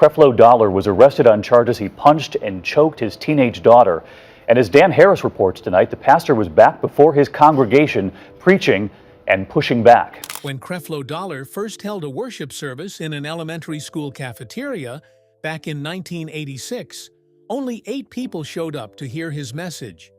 Creflo Dollar was arrested on charges he punched and choked his teenage daughter. And as Dan Harris reports tonight, the pastor was back before his congregation preaching and pushing back. When Creflo Dollar first held a worship service in an elementary school cafeteria back in 1986, only 8 people showed up to hear his message.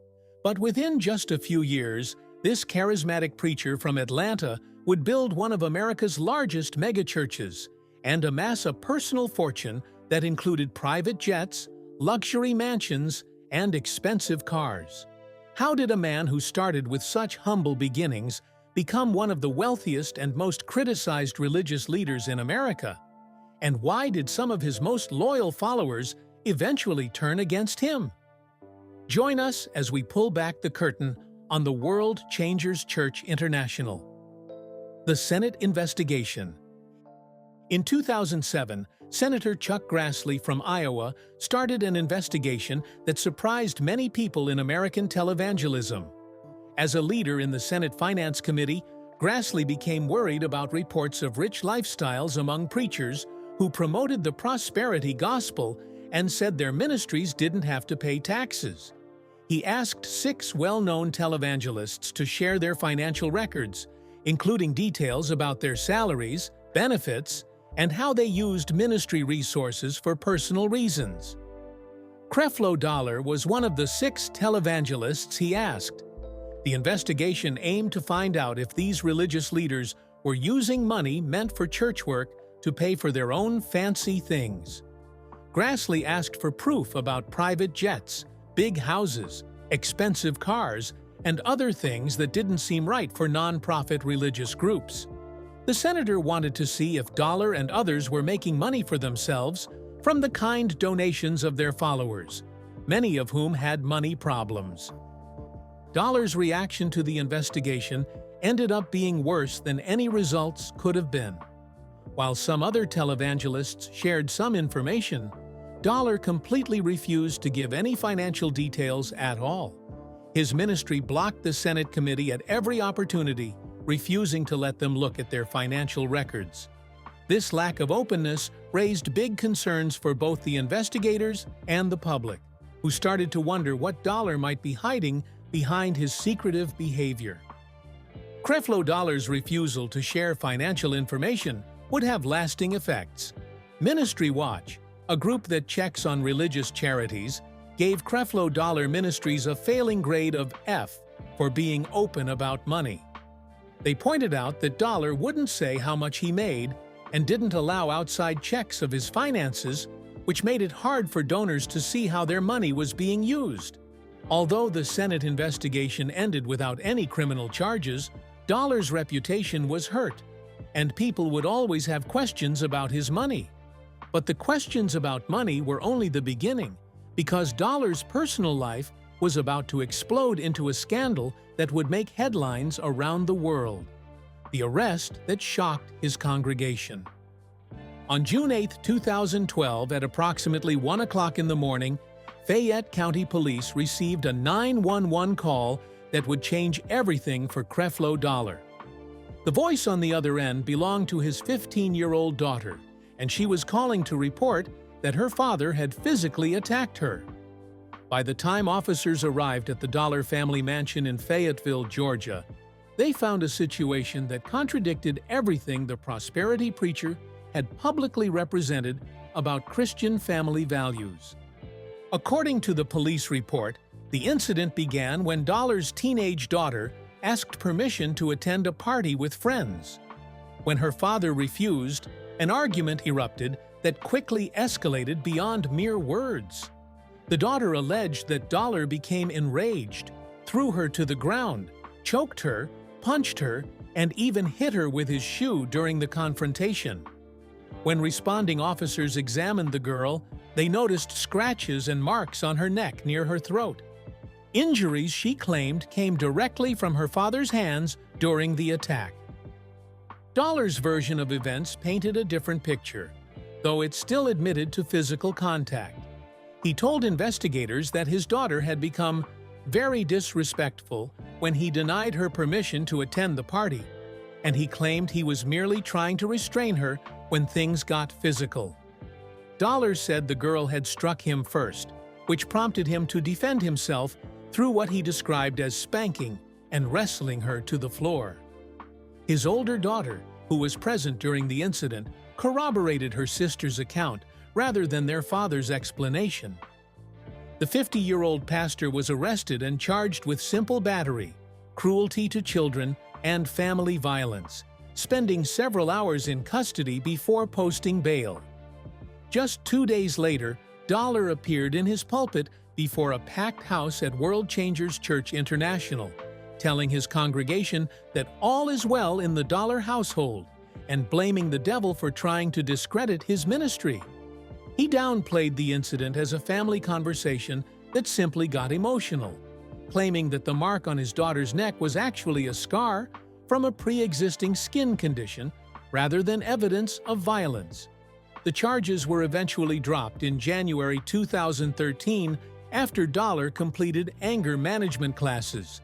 But within just a few years, this charismatic preacher from Atlanta would build one of America's largest megachurches and amass a personal fortune that included private jets, luxury mansions, and expensive cars. How did a man who started with such humble beginnings become one of the wealthiest and most criticized religious leaders in America? And why did some of his most loyal followers eventually turn against him? Join us as we pull back the curtain on the World Changers Church International. The Senate Investigation. In 2007, Senator Chuck Grassley from Iowa started an investigation that surprised many people in American televangelism. As a leader in the Senate Finance Committee, Grassley became worried about reports of rich lifestyles among preachers who promoted the prosperity gospel and said their ministries didn't have to pay taxes. He asked 6 well-known televangelists to share their financial records, including details about their salaries, benefits, and how they used ministry resources for personal reasons. Creflo Dollar was one of the 6 televangelists he asked. The investigation aimed to find out if these religious leaders were using money meant for church work to pay for their own fancy things. Grassley asked for proof about private jets, big houses, expensive cars, and other things that didn't seem right for non-profit religious groups. The senator wanted to see if Dollar and others were making money for themselves from the kind donations of their followers, many of whom had money problems. Dollar's reaction to the investigation ended up being worse than any results could have been. While some other televangelists shared some information, Dollar completely refused to give any financial details at all. His ministry blocked the Senate committee at every opportunity, refusing to let them look at their financial records. This lack of openness raised big concerns for both the investigators and the public, who started to wonder what Dollar might be hiding behind his secretive behavior. Creflo Dollar's refusal to share financial information would have lasting effects. Ministry Watch, a group that checks on religious charities, gave Creflo Dollar Ministries a failing grade of F for being open about money. They pointed out that Dollar wouldn't say how much he made and didn't allow outside checks of his finances, which made it hard for donors to see how their money was being used. Although the Senate investigation ended without any criminal charges, Dollar's reputation was hurt, and people would always have questions about his money. But the questions about money were only the beginning, because Dollar's personal life was about to explode into a scandal that would make headlines around the world: the arrest that shocked his congregation. On June 8, 2012, at approximately 1 o'clock in the morning, Fayette County Police received a 911 call that would change everything for Creflo Dollar. The voice on the other end belonged to his 15-year-old daughter, and she was calling to report that her father had physically attacked her. By the time officers arrived at the Dollar family mansion in Fayetteville, Georgia, they found a situation that contradicted everything the prosperity preacher had publicly represented about Christian family values. According to the police report, the incident began when Dollar's teenage daughter asked permission to attend a party with friends. When her father refused, an argument erupted that quickly escalated beyond mere words. The daughter alleged that Dollar became enraged, threw her to the ground, choked her, punched her, and even hit her with his shoe during the confrontation. When responding officers examined the girl, they noticed scratches and marks on her neck near her throat. Injuries she claimed came directly from her father's hands during the attack. Dollar's version of events painted a different picture, though it still admitted to physical contact. He told investigators that his daughter had become very disrespectful when he denied her permission to attend the party, and he claimed he was merely trying to restrain her when things got physical. Dollar said the girl had struck him first, which prompted him to defend himself through what he described as spanking and wrestling her to the floor. His older daughter, who was present during the incident, corroborated her sister's account rather than their father's explanation. The 50-year-old pastor was arrested and charged with simple battery, cruelty to children, and family violence, spending several hours in custody before posting bail. Just 2 days later, Dollar appeared in his pulpit before a packed house at World Changers Church International, telling his congregation that all is well in the Dollar household and blaming the devil for trying to discredit his ministry. He downplayed the incident as a family conversation that simply got emotional, claiming that the mark on his daughter's neck was actually a scar from a pre-existing skin condition rather than evidence of violence. The charges were eventually dropped in January 2013 after Dollar completed anger management classes.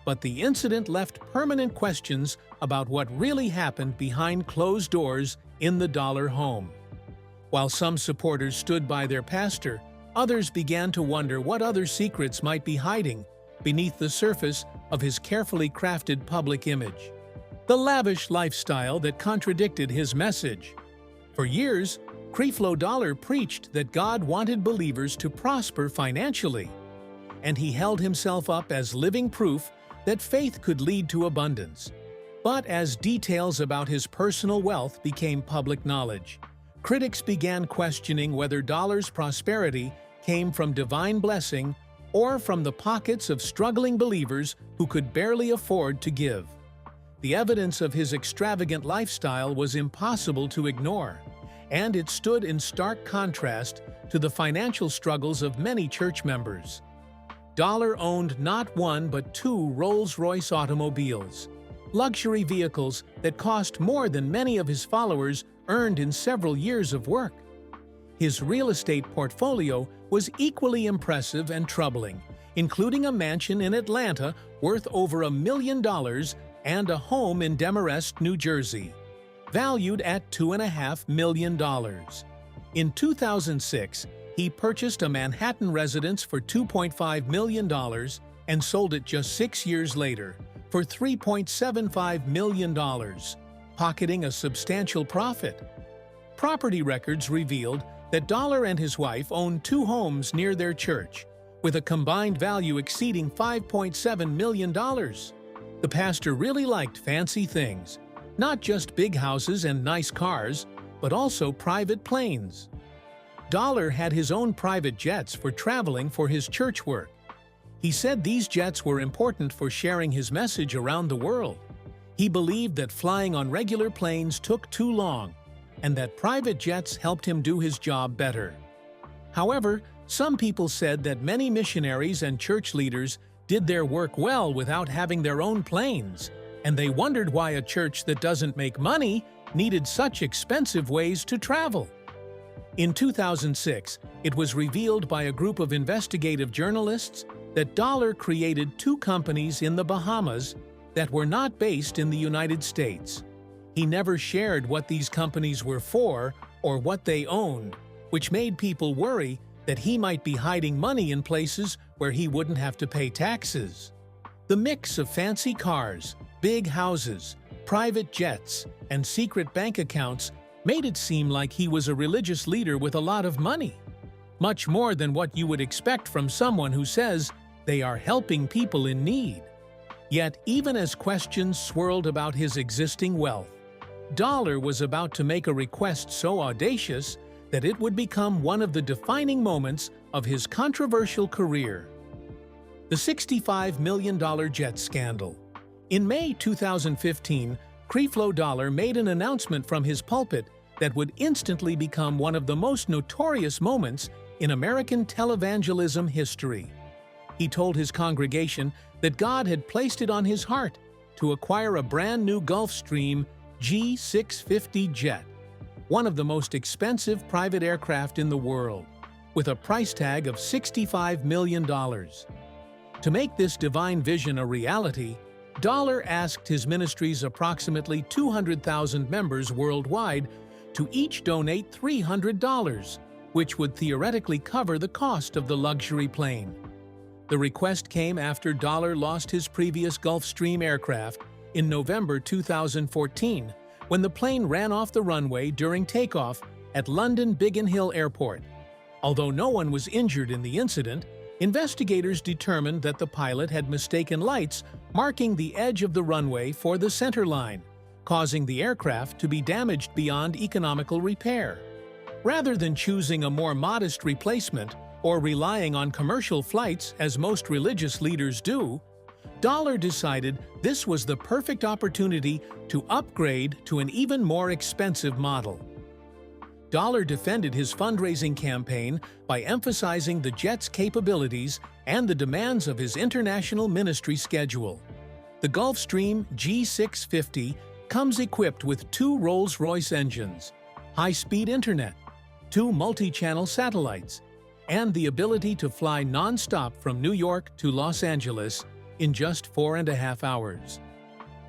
But the incident left permanent questions about what really happened behind closed doors in the Dollar home. While some supporters stood by their pastor, others began to wonder what other secrets might be hiding beneath the surface of his carefully crafted public image. The lavish lifestyle that contradicted his message. For years, Creflo Dollar preached that God wanted believers to prosper financially, and he held himself up as living proof that faith could lead to abundance. But as details about his personal wealth became public knowledge, critics began questioning whether Dollar's prosperity came from divine blessing or from the pockets of struggling believers who could barely afford to give. The evidence of his extravagant lifestyle was impossible to ignore, and it stood in stark contrast to the financial struggles of many church members. Dollar owned not one but 2 Rolls-Royce automobiles, luxury vehicles that cost more than many of his followers earned in several years of work. His real estate portfolio was equally impressive and troubling, including a mansion in Atlanta worth over $1 million and a home in Demarest, New Jersey, valued at $2.5 million. In 2006, he purchased a Manhattan residence for $2.5 million and sold it just 6 years later for $3.75 million, pocketing a substantial profit. Property records revealed that Dollar and his wife owned 2 homes near their church, with a combined value exceeding $5.7 million. The pastor really liked fancy things, not just big houses and nice cars, but also private planes. Dollar had his own private jets for traveling for his church work. He said these jets were important for sharing his message around the world. He believed that flying on regular planes took too long, and that private jets helped him do his job better. However, some people said that many missionaries and church leaders did their work well without having their own planes, and they wondered why a church that doesn't make money needed such expensive ways to travel. In 2006, it was revealed by a group of investigative journalists that Dollar created 2 companies in the Bahamas that were not based in the United States. He never shared what these companies were for or what they owned, which made people worry that he might be hiding money in places where he wouldn't have to pay taxes. The mix of fancy cars, big houses, private jets, and secret bank accounts made it seem like he was a religious leader with a lot of money, much more than what you would expect from someone who says they are helping people in need. Yet, even as questions swirled about his existing wealth, Dollar was about to make a request so audacious that it would become one of the defining moments of his controversial career. The $65 million jet scandal. In May 2015, Creflo Dollar made an announcement from his pulpit that would instantly become one of the most notorious moments in American televangelism history. He told his congregation that God had placed it on his heart to acquire a brand new Gulfstream G650 jet, one of the most expensive private aircraft in the world, with a price tag of $65 million. To make this divine vision a reality, Dollar asked his ministry's approximately 200,000 members worldwide to each donate $300, which would theoretically cover the cost of the luxury plane. The request came after Dollar lost his previous Gulfstream aircraft in November 2014 when the plane ran off the runway during takeoff at London Biggin Hill Airport. Although no one was injured in the incident, investigators determined that the pilot had mistaken lights marking the edge of the runway for the center line, causing the aircraft to be damaged beyond economical repair. Rather than choosing a more modest replacement or relying on commercial flights as most religious leaders do, Dollar decided this was the perfect opportunity to upgrade to an even more expensive model. Dollar defended his fundraising campaign by emphasizing the jet's capabilities and the demands of his international ministry schedule. The Gulfstream G650 comes equipped with 2 Rolls-Royce engines, high-speed internet, 2 multi-channel satellites, and the ability to fly non-stop from New York to Los Angeles in just 4.5 hours.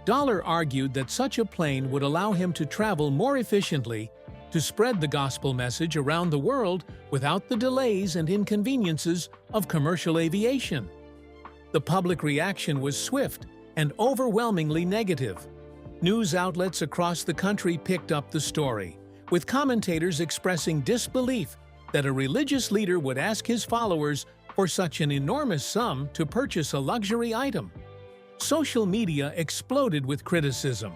Dollar argued that such a plane would allow him to travel more efficiently to spread the gospel message around the world without the delays and inconveniences of commercial aviation. The public reaction was swift and overwhelmingly negative. News outlets across the country picked up the story, with commentators expressing disbelief that a religious leader would ask his followers for such an enormous sum to purchase a luxury item. Social media exploded with criticism,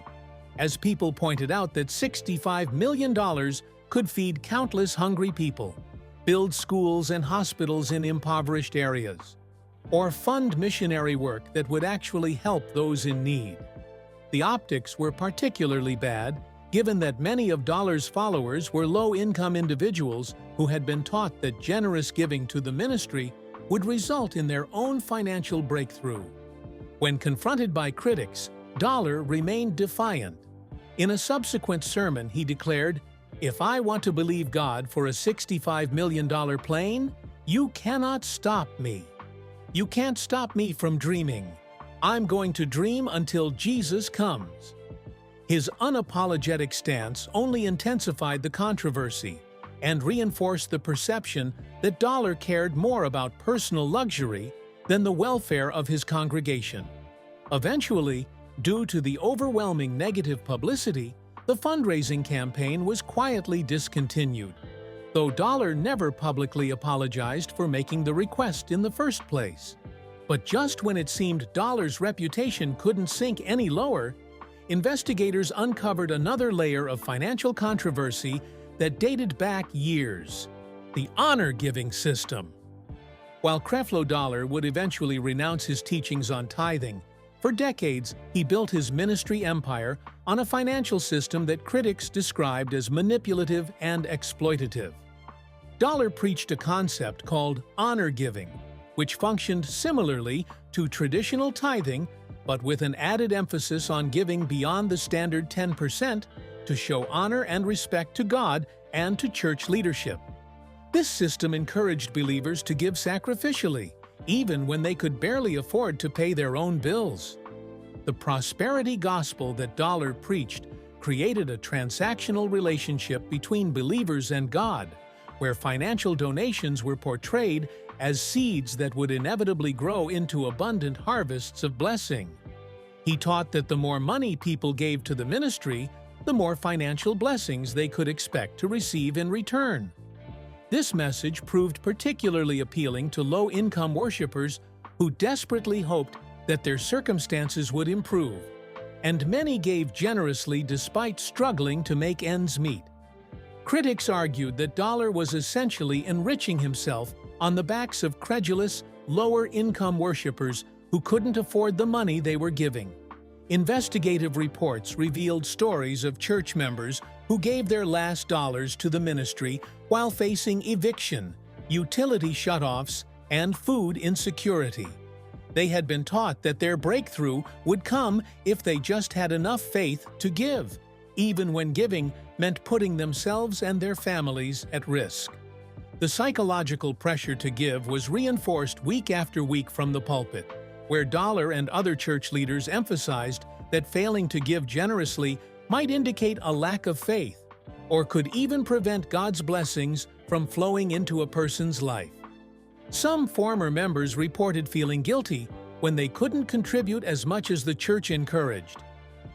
as people pointed out that $65 million could feed countless hungry people, build schools and hospitals in impoverished areas, or fund missionary work that would actually help those in need. The optics were particularly bad, given that many of Dollar's followers were low-income individuals who had been taught that generous giving to the ministry would result in their own financial breakthrough. When confronted by critics, Dollar remained defiant. In a subsequent sermon, he declared, "If I want to believe God for a $65 million plane, you cannot stop me. You can't stop me from dreaming. I'm going to dream until Jesus comes." His unapologetic stance only intensified the controversy and reinforced the perception that Dollar cared more about personal luxury than the welfare of his congregation. Eventually, due to the overwhelming negative publicity, the fundraising campaign was quietly discontinued, though Dollar never publicly apologized for making the request in the first place. But just when it seemed Dollar's reputation couldn't sink any lower, investigators uncovered another layer of financial controversy that dated back years: the honor-giving system. While Creflo Dollar would eventually renounce his teachings on tithing, for decades he built his ministry empire on a financial system that critics described as manipulative and exploitative. Dollar preached a concept called honor-giving, which functioned similarly to traditional tithing, but with an added emphasis on giving beyond the standard 10% to show honor and respect to God and to church leadership. This system encouraged believers to give sacrificially, even when they could barely afford to pay their own bills. The prosperity gospel that Dollar preached created a transactional relationship between believers and God, where financial donations were portrayed as seeds that would inevitably grow into abundant harvests of blessing. He taught that the more money people gave to the ministry, the more financial blessings they could expect to receive in return. This message proved particularly appealing to low-income worshipers who desperately hoped that their circumstances would improve, and many gave generously despite struggling to make ends meet. Critics argued that Dollar was essentially enriching himself on the backs of credulous, lower-income worshipers who couldn't afford the money they were giving. Investigative reports revealed stories of church members who gave their last dollars to the ministry while facing eviction, utility shutoffs, and food insecurity. They had been taught that their breakthrough would come if they just had enough faith to give, even when giving meant putting themselves and their families at risk. The psychological pressure to give was reinforced week after week from the pulpit, where Dollar and other church leaders emphasized that failing to give generously might indicate a lack of faith, or could even prevent God's blessings from flowing into a person's life. Some former members reported feeling guilty when they couldn't contribute as much as the church encouraged,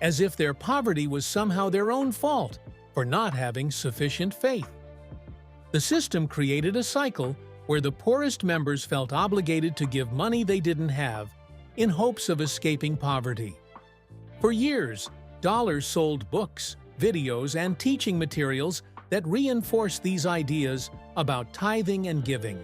as if their poverty was somehow their own fault for not having sufficient faith. The system created a cycle where the poorest members felt obligated to give money they didn't have in hopes of escaping poverty. For years, Dollar sold books, videos, and teaching materials that reinforced these ideas about tithing and giving.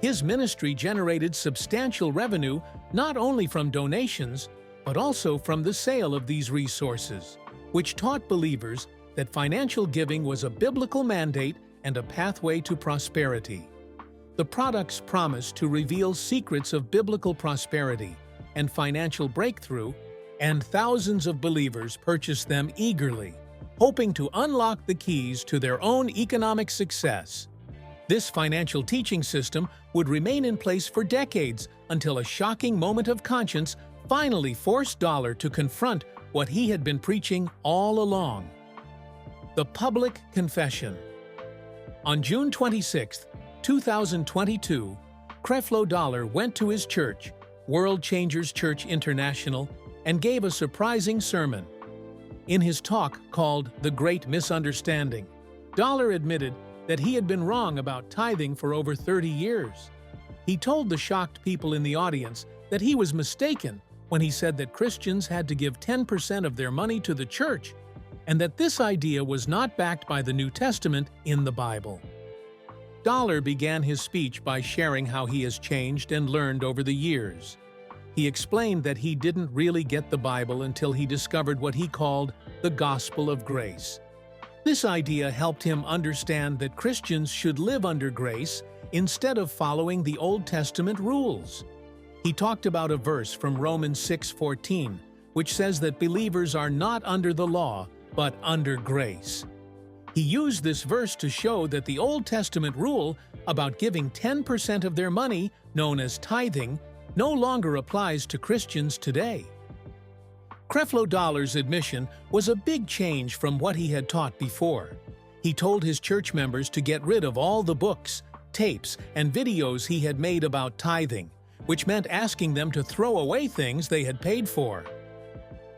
His ministry generated substantial revenue not only from donations, but also from the sale of these resources, which taught believers that financial giving was a biblical mandate and a pathway to prosperity. The products promised to reveal secrets of biblical prosperity and financial breakthrough, and thousands of believers purchased them eagerly, hoping to unlock the keys to their own economic success. This financial teaching system would remain in place for decades until a shocking moment of conscience finally forced Dollar to confront what he had been preaching all along. The public confession. On June 26, 2022, Creflo Dollar went to his church, World Changers Church International, and gave a surprising sermon. In his talk called The Great Misunderstanding, Dollar admitted that he had been wrong about tithing for over 30 years. He told the shocked people in the audience that he was mistaken when he said that Christians had to give 10% of their money to the church, and that this idea was not backed by the New Testament in the Bible. Dollar began his speech by sharing how he has changed and learned over the years. He explained that he didn't really get the Bible until he discovered what he called the gospel of grace. This idea helped him understand that Christians should live under grace instead of following the Old Testament rules. He talked about a verse from Romans 6:14, which says that believers are not under the law, but under grace. He used this verse to show that the Old Testament rule about giving 10% of their money, known as tithing, no longer applies to Christians today. Creflo Dollar's admission was a big change from what he had taught before. He told his church members to get rid of all the books, tapes, and videos he had made about tithing, which meant asking them to throw away things they had paid for.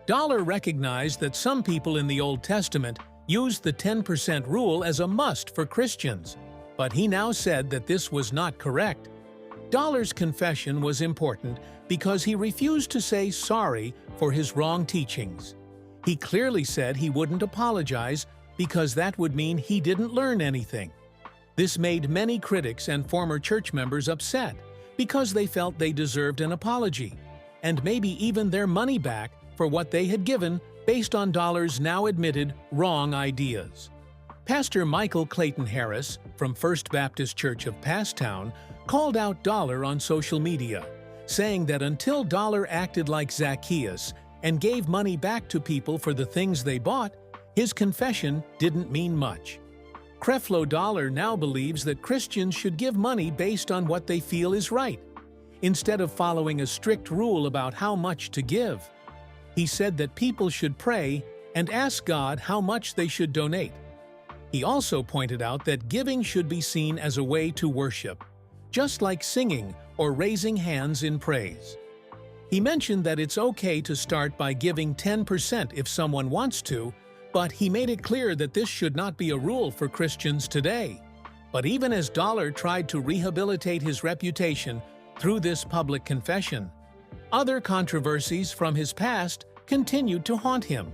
Dollar recognized that some people in the Old Testament used the 10% rule as a must for Christians, but he now said that this was not correct. Dollar's confession was important because he refused to say sorry for his wrong teachings. He clearly said he wouldn't apologize because that would mean he didn't learn anything. This made many critics and former church members upset because they felt they deserved an apology, and maybe even their money back for what they had given based on Dollar's now admitted wrong ideas. Pastor Michael Clayton Harris from First Baptist Church of Passtown called out Dollar on social media, saying that until Dollar acted like Zacchaeus and gave money back to people for the things they bought, his confession didn't mean much. Creflo Dollar now believes that Christians should give money based on what they feel is right, instead of following a strict rule about how much to give. He said that people should pray and ask God how much they should donate. He also pointed out that giving should be seen as a way to worship, just like singing or raising hands in praise. He mentioned that it's okay to start by giving 10% if someone wants to, but he made it clear that this should not be a rule for Christians today. But even as Dollar tried to rehabilitate his reputation through this public confession, other controversies from his past continued to haunt him.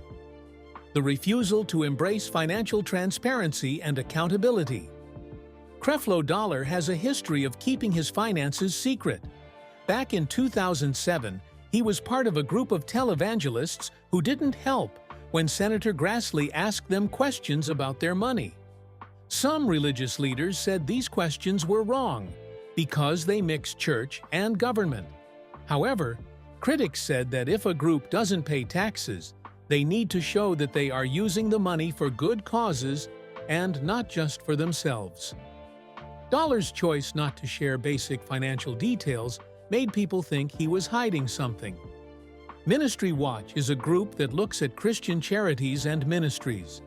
The refusal to embrace financial transparency and accountability. Creflo Dollar has a history of keeping his finances secret. Back in 2007, he was part of a group of televangelists who didn't help when Senator Grassley asked them questions about their money. Some religious leaders said these questions were wrong because they mixed church and government. However, critics said that if a group doesn't pay taxes, they need to show that they are using the money for good causes and not just for themselves. Dollar's choice not to share basic financial details made people think he was hiding something. Ministry Watch is a group that looks at Christian charities and ministries.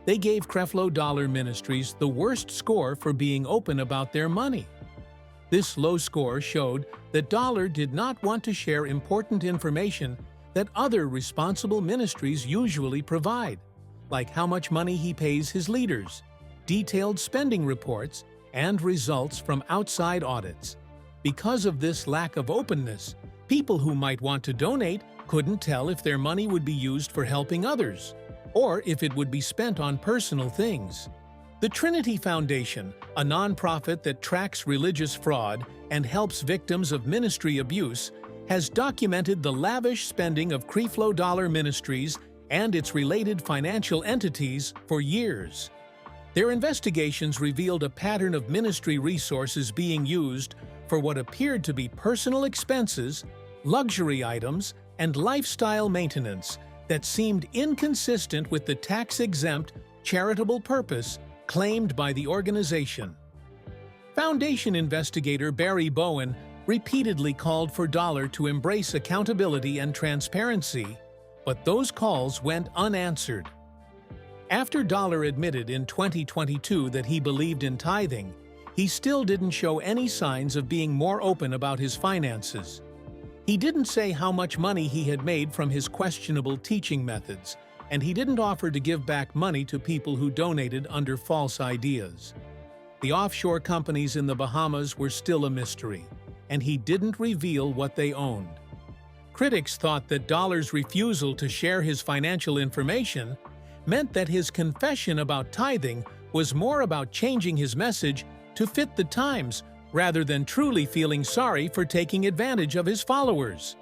they gave Creflo Dollar Ministries the worst score for being open about their money. This low score showed that Dollar did not want to share important information that other responsible ministries usually provide, like how much money he pays his leaders, detailed spending reports, and results from outside audits. Because of this lack of openness, people who might want to donate couldn't tell if their money would be used for helping others, or if it would be spent on personal things. The Trinity Foundation, a nonprofit that tracks religious fraud and helps victims of ministry abuse, has documented the lavish spending of Creflo Dollar Ministries and its related financial entities for years. Their investigations revealed a pattern of ministry resources being used for what appeared to be personal expenses, luxury items, and lifestyle maintenance that seemed inconsistent with the tax-exempt, charitable purpose claimed by the organization. Foundation investigator Barry Bowen repeatedly called for Dollar to embrace accountability and transparency, but those calls went unanswered. After Dollar admitted in 2022 that he believed in tithing, he still didn't show any signs of being more open about his finances. He didn't say how much money he had made from his questionable teaching methods, and he didn't offer to give back money to people who donated under false ideas. The offshore companies in the Bahamas were still a mystery, and he didn't reveal what they owned. Critics thought that Dollar's refusal to share his financial information meant that his confession about tithing was more about changing his message to fit the times rather than truly feeling sorry for taking advantage of his followers.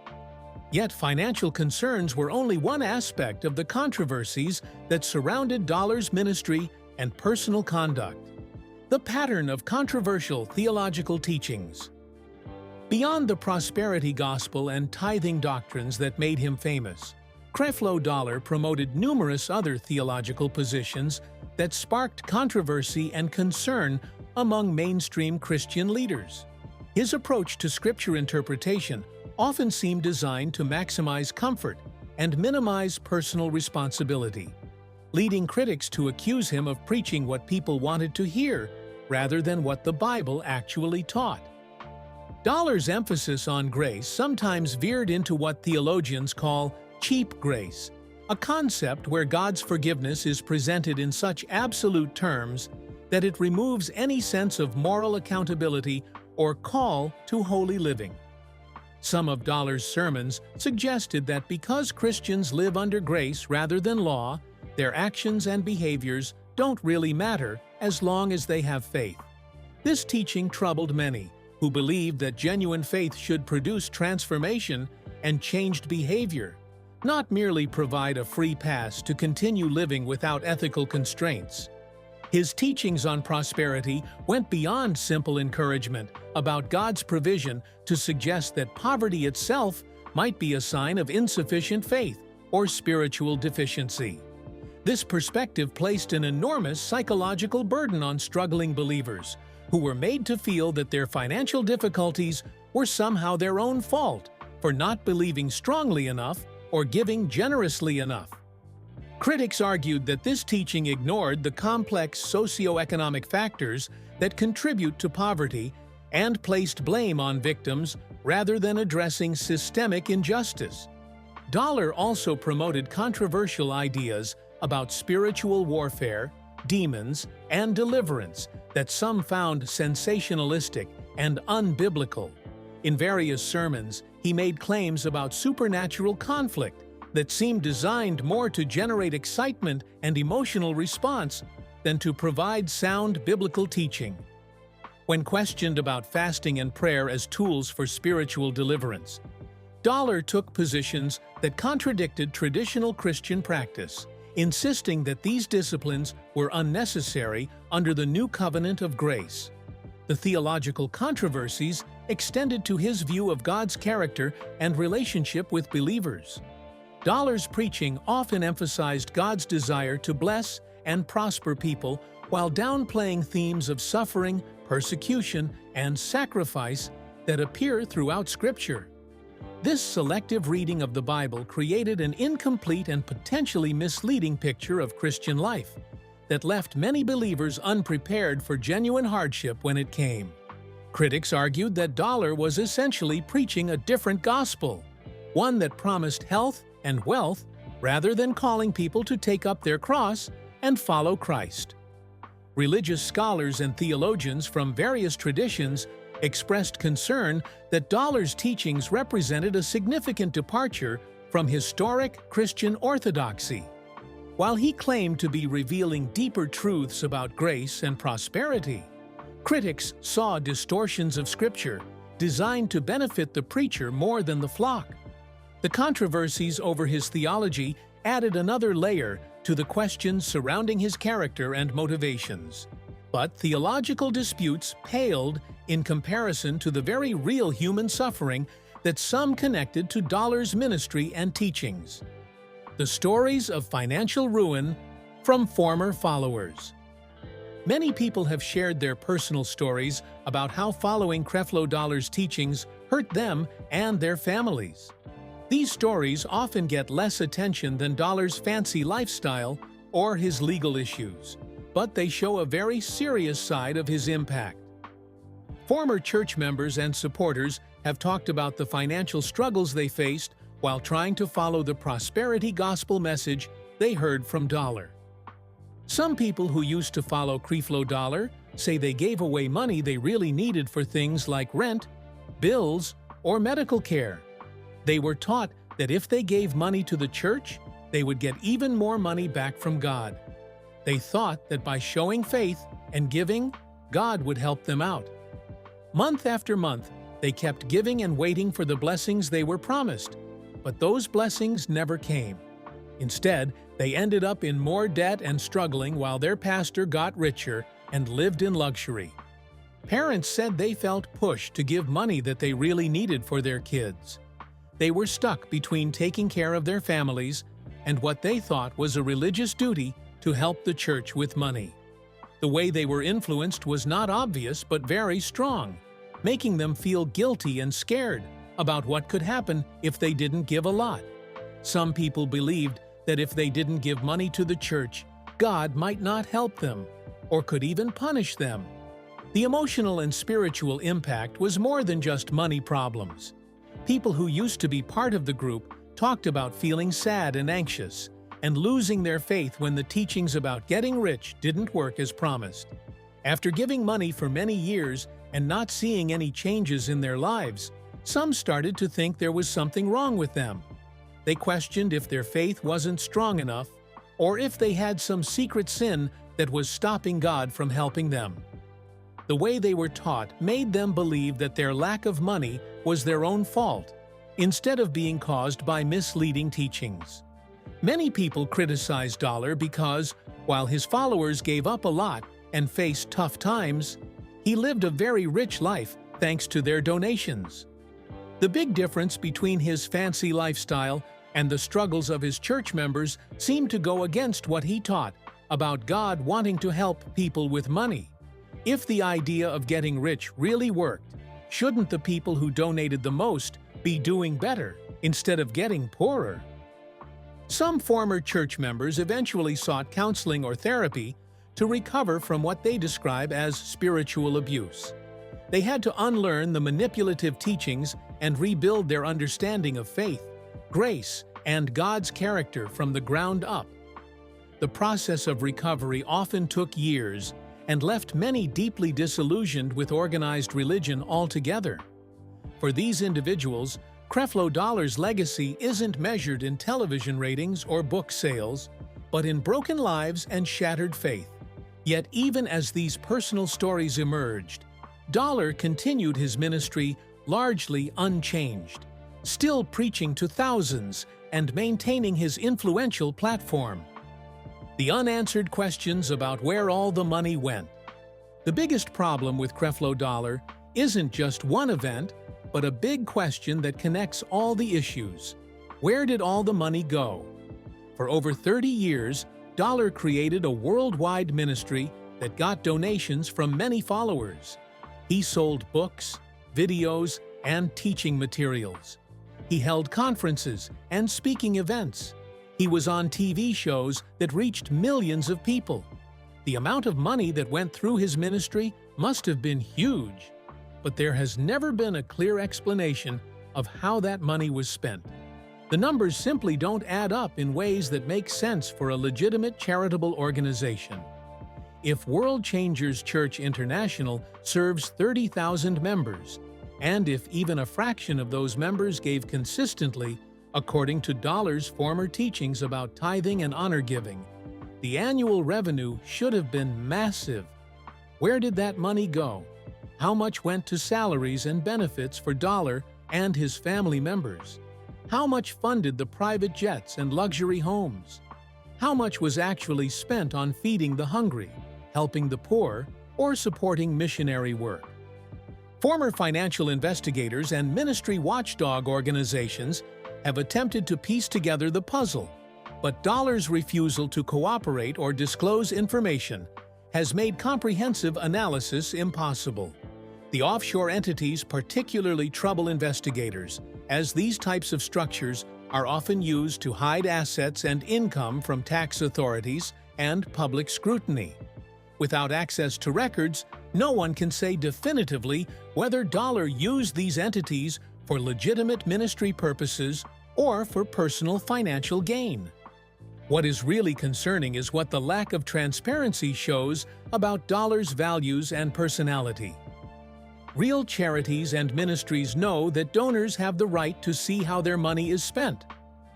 Yet financial concerns were only one aspect of the controversies that surrounded Dollar's ministry and personal conduct. The pattern of controversial theological teachings. Beyond the prosperity gospel and tithing doctrines that made him famous, Creflo Dollar promoted numerous other theological positions that sparked controversy and concern among mainstream Christian leaders. His approach to scripture interpretation often seemed designed to maximize comfort and minimize personal responsibility, leading critics to accuse him of preaching what people wanted to hear rather than what the Bible actually taught. Dollar's emphasis on grace sometimes veered into what theologians call cheap grace, a concept where God's forgiveness is presented in such absolute terms that it removes any sense of moral accountability or call to holy living. Some of Dollar's sermons suggested that because Christians live under grace rather than law, their actions and behaviors don't really matter as long as they have faith. This teaching troubled many, who believed that genuine faith should produce transformation and changed behavior, not merely provide a free pass to continue living without ethical constraints. His teachings on prosperity went beyond simple encouragement about God's provision to suggest that poverty itself might be a sign of insufficient faith or spiritual deficiency. This perspective placed an enormous psychological burden on struggling believers, who were made to feel that their financial difficulties were somehow their own fault for not believing strongly enough or giving generously enough. Critics argued that this teaching ignored the complex socioeconomic factors that contribute to poverty and placed blame on victims rather than addressing systemic injustice. Dollar also promoted controversial ideas about spiritual warfare, demons, and deliverance that some found sensationalistic and unbiblical. In various sermons, he made claims about supernatural conflict that seemed designed more to generate excitement and emotional response than to provide sound biblical teaching. When questioned about fasting and prayer as tools for spiritual deliverance, Dollar took positions that contradicted traditional Christian practice, insisting that these disciplines were unnecessary under the new covenant of grace. The theological controversies extended to his view of God's character and relationship with believers. Dollar's preaching often emphasized God's desire to bless and prosper people while downplaying themes of suffering, persecution, and sacrifice that appear throughout Scripture. This selective reading of the Bible created an incomplete and potentially misleading picture of Christian life, that left many believers unprepared for genuine hardship when it came. Critics argued that Dollar was essentially preaching a different gospel, one that promised health and wealth rather than calling people to take up their cross and follow Christ. Religious scholars and theologians from various traditions expressed concern that Dollar's teachings represented a significant departure from historic Christian orthodoxy. While he claimed to be revealing deeper truths about grace and prosperity, critics saw distortions of Scripture designed to benefit the preacher more than the flock. The controversies over his theology added another layer to the questions surrounding his character and motivations. But theological disputes paled in comparison to the very real human suffering that some connected to Dollar's ministry and teachings. The stories of financial ruin from former followers. Many people have shared their personal stories about how following Creflo Dollar's teachings hurt them and their families. These stories often get less attention than Dollar's fancy lifestyle or his legal issues, but they show a very serious side of his impact. Former church members and supporters have talked about the financial struggles they faced while trying to follow the prosperity gospel message they heard from Dollar. Some people who used to follow Creflo Dollar say they gave away money they really needed for things like rent, bills, or medical care. They were taught that if they gave money to the church, they would get even more money back from God. They thought that by showing faith and giving, God would help them out. Month after month, they kept giving and waiting for the blessings they were promised, but those blessings never came. Instead, they ended up in more debt and struggling while their pastor got richer and lived in luxury. Parents said they felt pushed to give money that they really needed for their kids. They were stuck between taking care of their families and what they thought was a religious duty to help the church with money. The way they were influenced was not obvious but very strong, making them feel guilty and scared about what could happen if they didn't give a lot. Some people believed that if they didn't give money to the church, God might not help them or could even punish them. The emotional and spiritual impact was more than just money problems. People who used to be part of the group talked about feeling sad and anxious and losing their faith when the teachings about getting rich didn't work as promised. After giving money for many years and not seeing any changes in their lives, some started to think there was something wrong with them. They questioned if their faith wasn't strong enough or if they had some secret sin that was stopping God from helping them. The way they were taught made them believe that their lack of money was their own fault, instead of being caused by misleading teachings. Many people criticized Dollar because, while his followers gave up a lot and faced tough times, he lived a very rich life thanks to their donations. The big difference between his fancy lifestyle and the struggles of his church members seemed to go against what he taught about God wanting to help people with money. If the idea of getting rich really worked, shouldn't the people who donated the most be doing better instead of getting poorer? Some former church members eventually sought counseling or therapy to recover from what they describe as spiritual abuse. They had to unlearn the manipulative teachings and rebuild their understanding of faith, grace, and God's character from the ground up. The process of recovery often took years and left many deeply disillusioned with organized religion altogether. For these individuals, Creflo Dollar's legacy isn't measured in television ratings or book sales, but in broken lives and shattered faith. Yet even as these personal stories emerged, Dollar continued his ministry largely unchanged, still preaching to thousands and maintaining his influential platform. The unanswered questions about where all the money went. The biggest problem with Creflo Dollar isn't just one event, but a big question that connects all the issues. Where did all the money go? For over 30 years, Dollar created a worldwide ministry that got donations from many followers. He sold books, videos, and teaching materials. He held conferences and speaking events. He was on TV shows that reached millions of people. The amount of money that went through his ministry must have been huge, but there has never been a clear explanation of how that money was spent. The numbers simply don't add up in ways that make sense for a legitimate charitable organization. If World Changers Church International serves 30,000 members, and if even a fraction of those members gave consistently, according to Dollar's former teachings about tithing and honor giving, the annual revenue should have been massive. Where did that money go? How much went to salaries and benefits for Dollar and his family members? How much funded the private jets and luxury homes? How much was actually spent on feeding the hungry, helping the poor, or supporting missionary work? Former financial investigators and ministry watchdog organizations have attempted to piece together the puzzle, but Dollar's refusal to cooperate or disclose information has made comprehensive analysis impossible. The offshore entities particularly trouble investigators, as these types of structures are often used to hide assets and income from tax authorities and public scrutiny. Without access to records, no one can say definitively whether Dollar used these entities for legitimate ministry purposes or for personal financial gain. What is really concerning is what the lack of transparency shows about Dollar's values and personality. Real charities and ministries know that donors have the right to see how their money is spent,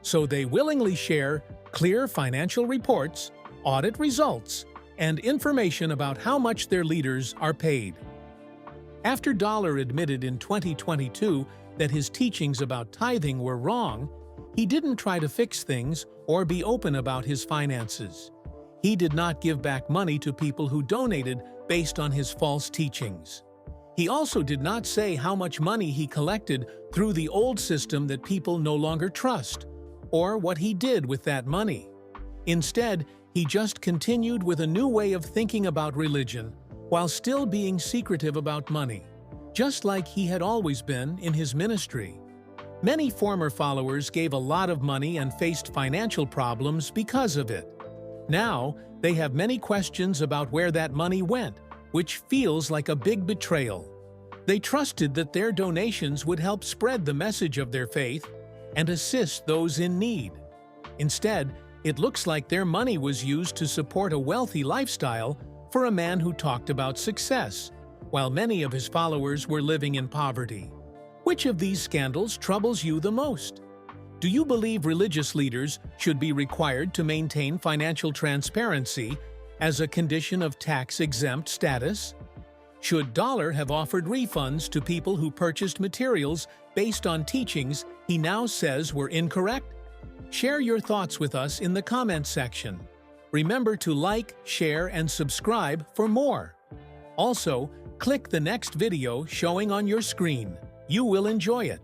so they willingly share clear financial reports, audit results, and information about how much their leaders are paid. After Dollar admitted in 2022 that his teachings about tithing were wrong, he didn't try to fix things or be open about his finances. He did not give back money to people who donated based on his false teachings. He also did not say how much money he collected through the old system that people no longer trust, or what he did with that money. Instead, he just continued with a new way of thinking about religion while still being secretive about money, just like he had always been in his ministry. Many former followers gave a lot of money and faced financial problems because of it. Now, they have many questions about where that money went, which feels like a big betrayal. They trusted that their donations would help spread the message of their faith and assist those in need. Instead, it looks like their money was used to support a wealthy lifestyle for a man who talked about success, while many of his followers were living in poverty. Which of these scandals troubles you the most? Do you believe religious leaders should be required to maintain financial transparency as a condition of tax-exempt status? Should Dollar have offered refunds to people who purchased materials based on teachings he now says were incorrect? Share your thoughts with us in the comments section. Remember to like, share, and subscribe for more. Also, click the next video showing on your screen. You will enjoy it.